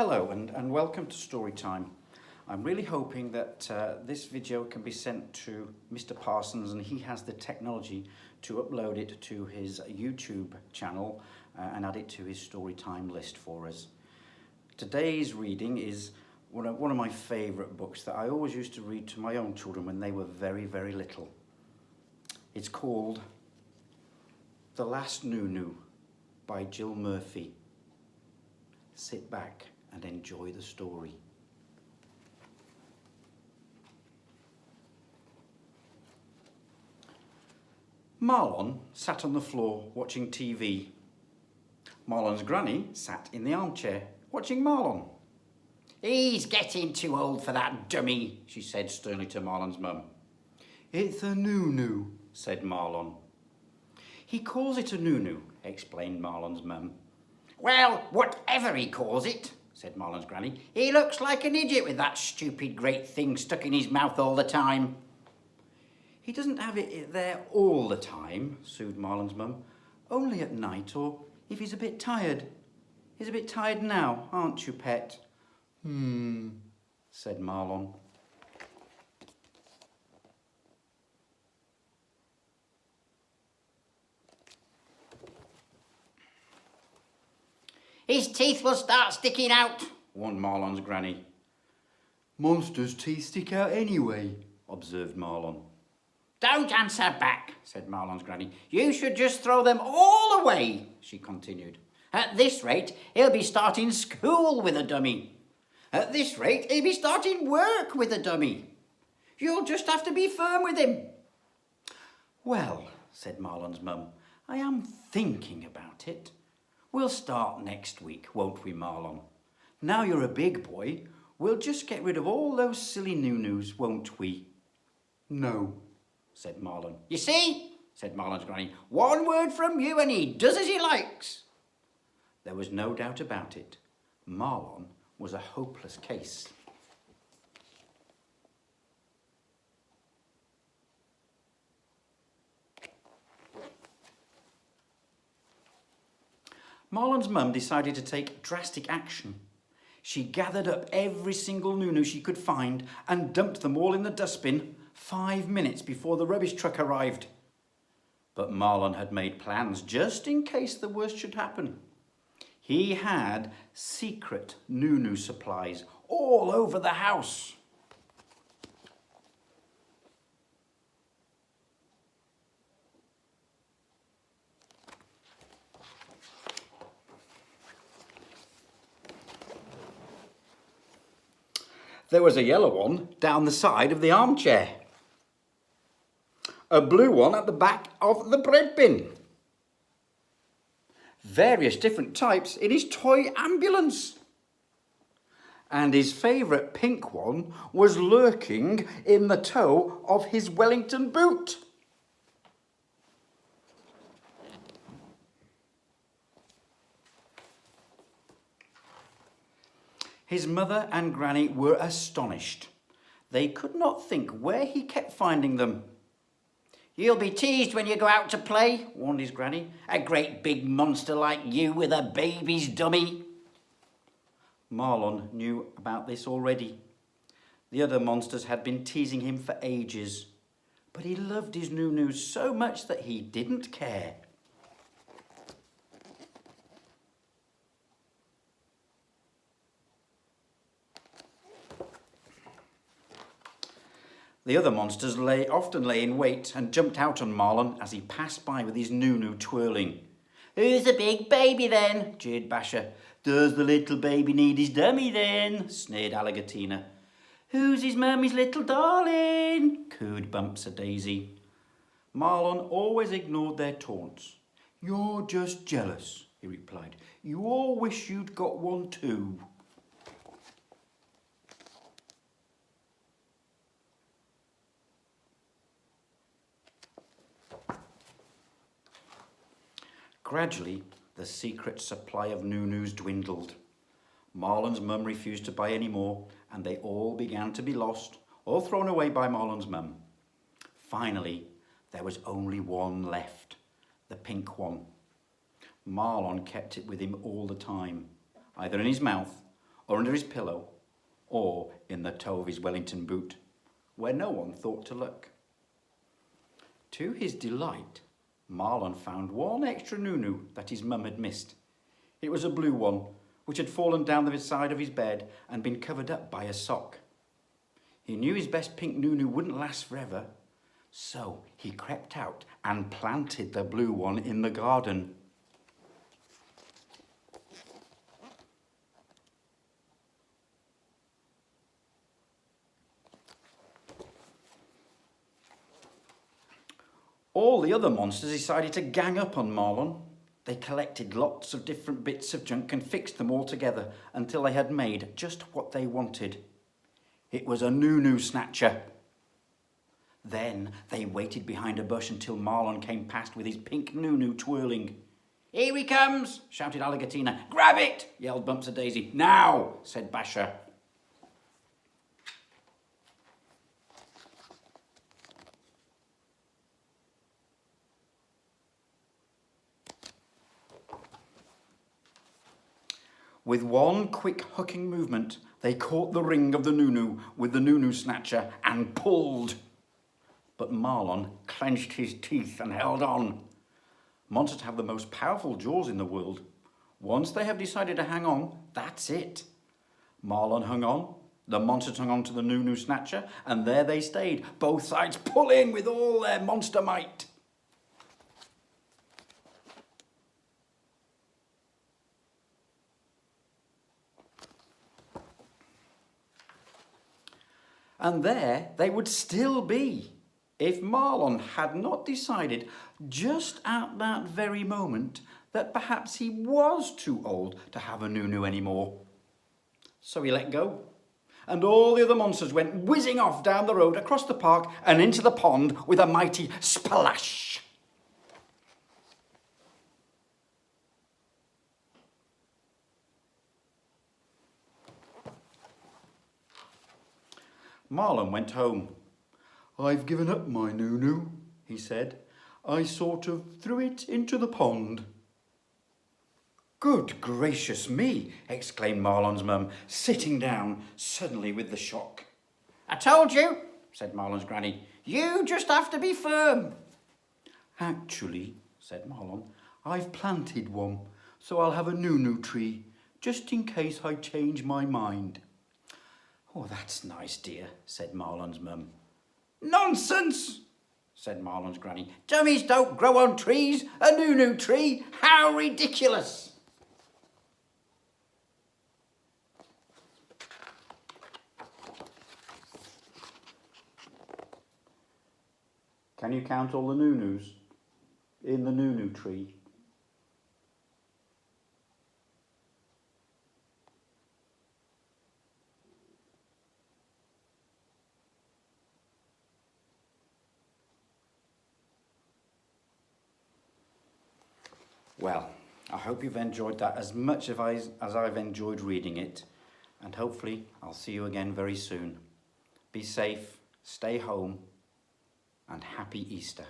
Hello and welcome to Storytime. I'm really hoping that this video can be sent to Mr. Parsons and he has the technology to upload it to his YouTube channel and add it to his Storytime list for us. Today's reading is one of my favourite books that I always used to read to my own children when they were very, very little. It's called The Last Noo-Noo by Jill Murphy. Sit back and enjoy the story. Marlon sat on the floor watching TV. Marlon's granny sat in the armchair watching Marlon. He's getting too old for that dummy, she said sternly to Marlon's mum. It's a Noo-Noo, said Marlon. He calls it a Noo-Noo, explained Marlon's mum. Well, whatever he calls it, said Marlon's granny, he looks like an idiot with that stupid great thing stuck in his mouth all the time. He doesn't have it there all the time, soothed Marlon's mum. Only at night or if he's a bit tired. He's a bit tired now, aren't you, pet? Said Marlon. His teeth will start sticking out, warned Marlon's granny. Monsters' teeth stick out anyway, observed Marlon. Don't answer back, said Marlon's granny. You should just throw them all away, she continued. At this rate, he'll be starting school with a dummy. At this rate, he'll be starting work with a dummy. You'll just have to be firm with him. Well, said Marlon's mum, I am thinking about it. We'll start next week, won't we, Marlon? Now you're a big boy, we'll just get rid of all those silly Noo-Noos, won't we? No, said Marlon. You see, said Marlon's granny, one word from you and he does as he likes. There was no doubt about it. Marlon was a hopeless case. Marlon's mum decided to take drastic action. She gathered up every single Noo-Noo she could find and dumped them all in the dustbin 5 minutes before the rubbish truck arrived. But Marlon had made plans just in case the worst should happen. He had secret Noo-Noo supplies all over the house. There was a yellow one down the side of the armchair. A blue one at the back of the bread bin. Various different types in his toy ambulance. And his favourite pink one was lurking in the toe of his Wellington boot. His mother and granny were astonished. They could not think where he kept finding them. You'll be teased when you go out to play, warned his granny. A great big monster like you with a baby's dummy. Marlon knew about this already. The other monsters had been teasing him for ages, but he loved his Noo-Noo so much that he didn't care. The other monsters often lay in wait and jumped out on Marlon as he passed by with his Noo-Noo twirling. Who's the big baby then? Jeered Basher. Does the little baby need his dummy then? Sneered Alligatina. Who's his mummy's little darling? Cooed Bumps-a-Daisy. Marlon always ignored their taunts. You're just jealous, he replied. You all wish you'd got one too. Gradually, the secret supply of Noo-Noos dwindled. Marlon's mum refused to buy any more, and they all began to be lost or thrown away by Marlon's mum. Finally, there was only one left, the pink one. Marlon kept it with him all the time, either in his mouth or under his pillow, or in the toe of his Wellington boot, where no one thought to look. To his delight, Marlon found one extra Noo-Noo that his mum had missed. It was a blue one, which had fallen down the side of his bed and been covered up by a sock. He knew his best pink Noo-Noo wouldn't last forever, so he crept out and planted the blue one in the garden. All the other monsters decided to gang up on Marlon. They collected lots of different bits of junk and fixed them all together until they had made just what they wanted. It was a Noo-Noo snatcher. Then they waited behind a bush until Marlon came past with his pink Noo-Noo twirling. Here he comes, shouted Alligatina. Grab it, yelled Bumps a Daisy. Now, said Basher. With one quick hooking movement, they caught the ring of the Noo-Noo with the Noo-Noo snatcher and pulled. But Marlon clenched his teeth and held on. Monsters have the most powerful jaws in the world. Once they have decided to hang on, that's it. Marlon hung on, the monsters hung on to the Noo-Noo snatcher, and there they stayed, both sides pulling with all their monster might. And there they would still be if Marlon had not decided just at that very moment that perhaps he was too old to have a Noo-Noo anymore. So he let go, and all the other monsters went whizzing off down the road, across the park and into the pond with a mighty splash. Marlon went home. I've given up my Noo-Noo, he said. I sort of threw it into the pond. Good gracious me, exclaimed Marlon's mum, sitting down suddenly with the shock. I told you, said Marlon's granny. You just have to be firm. Actually, said Marlon, I've planted one, so I'll have a Noo-Noo tree, just in case I change my mind. Oh, that's nice, dear, said Marlon's mum. Nonsense, said Marlon's granny. Dummies don't grow on trees. A Noo-Noo tree? How ridiculous. Can you count all the Noo-Noos in the Noo-Noo tree? Well, I hope you've enjoyed that as much as I've enjoyed reading it, and hopefully I'll see you again very soon. Be safe, stay home, and happy Easter.